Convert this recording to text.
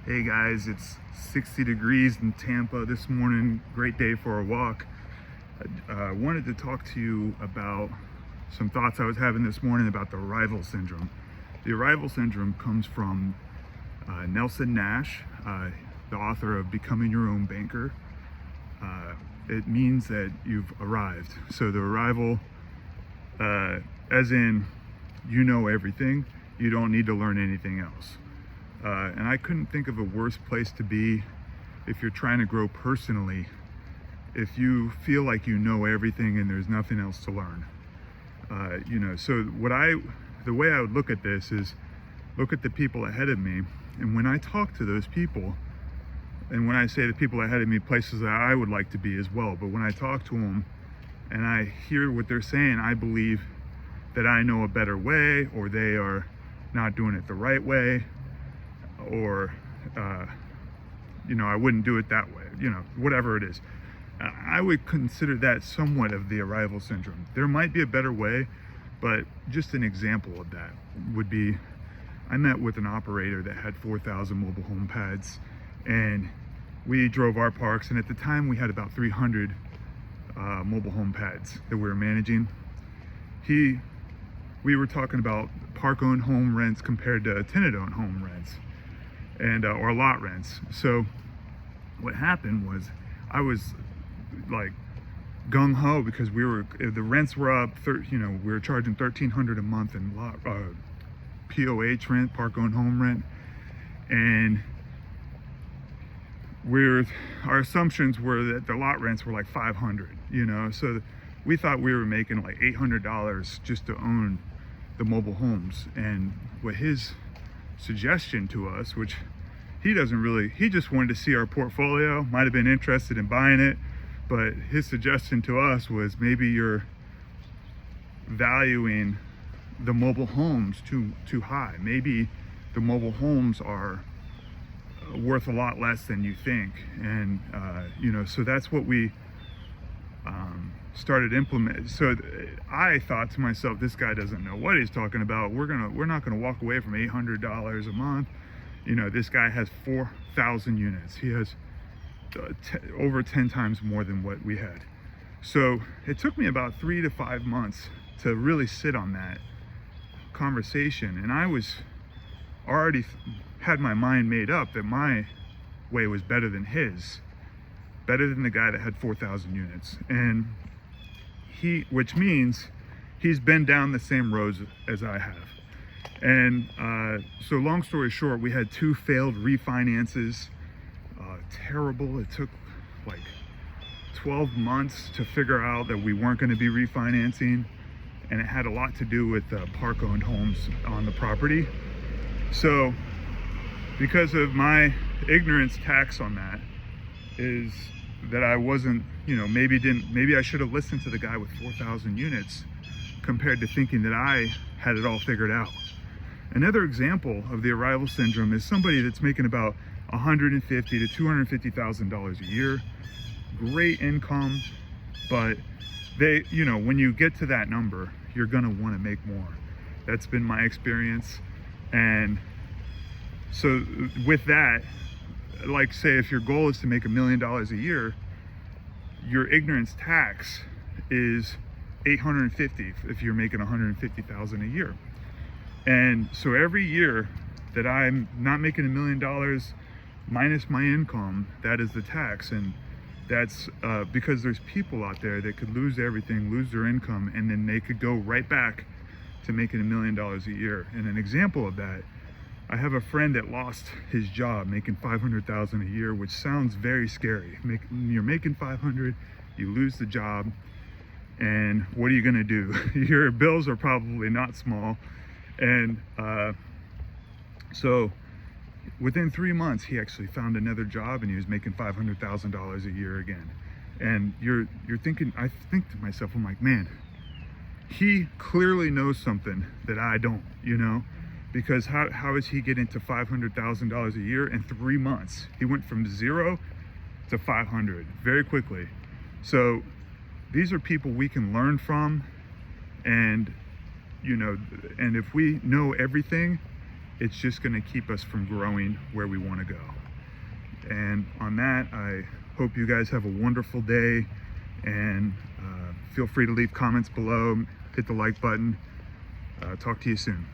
Hey guys, it's 60 degrees in Tampa this morning. Great day for a walk. I wanted to talk to you about some thoughts I was having this morning about the arrival syndrome. The arrival syndrome comes from Nelson Nash, the author of Becoming Your Own Banker. It means that you've arrived. So the arrival, as in you know everything, you don't need to learn anything else. And I couldn't think of a worse place to be if you're trying to grow personally, if you feel like you know everything and there's nothing else to learn. So the way I would look at this is look at the people ahead of me, and when I talk to those people, and when I say the people ahead of me, places that I would like to be as well, but when I talk to them and I hear what they're saying, I believe that I know a better way, or they are not doing it the right way, or I wouldn't do it that way, whatever it is. I would consider that somewhat of the arrival syndrome. There might be a better way, but just an example of that would be, I met with an operator that had 4,000 mobile home pads, and we drove our parks, and at the time we had about 300 mobile home pads that we were managing. We were talking about park-owned home rents compared to tenant-owned home rents, and or lot rents. So what happened was I was like gung-ho because the rents were up. We were charging $1,300 a month in POH rent, park-owned home rent, and our assumptions were that the lot rents were like $500. So we thought we were making like $800 just to own the mobile homes. And what his suggestion to us, which he just wanted to see our portfolio, might have been interested in buying it, but his suggestion to us was maybe you're valuing the mobile homes too high. Maybe the mobile homes are worth a lot less than you think. And so that's what we started implementing. So I thought to myself, this guy doesn't know what he's talking about. We're not gonna walk away from $800 a month. This guy has 4,000 units. He has over 10 times more than what we had. So it took me about 3 to 5 months to really sit on that conversation, and I was already had my mind made up that my way was better than his, better than the guy that had 4,000 units. And which means he's been down the same roads as I have. And so long story short, we had 2 failed refinances. Terrible. It took like 12 months to figure out that we weren't going to be refinancing, and it had a lot to do with park-owned homes on the property. So because of my ignorance tax on that is that I wasn't, maybe I should have listened to the guy with 4,000 units compared to thinking that I had it all figured out. Another example of the arrival syndrome is somebody that's making about $150,000 to $250,000 a year. Great income, but when you get to that number, you're gonna want to make more. That's been my experience. And so with that, like say if your goal is to make $1 million a year, your ignorance tax is $850 if you're making $150,000 a year. And so every year that I'm not making $1 million minus my income, that is the tax. And that's because there's people out there that could lose everything, lose their income, and then they could go right back to making $1 million a year. And an example of that, I have a friend that lost his job making $500,000 a year, which sounds very scary. You're making $500,000, you lose the job, and what are you gonna do? Your bills are probably not small. And so within 3 months, he actually found another job, and he was making $500,000 a year again. And you're thinking, I think to myself, I'm like, man, he clearly knows something that I don't, because how is he getting to $500,000 a year in 3 months? He went from 0 to 500 very quickly. So these are people we can learn from, and if we know everything, it's just going to keep us from growing where we want to go. And on that, I hope you guys have a wonderful day, and feel free to leave comments below, hit the like button. Talk to you soon.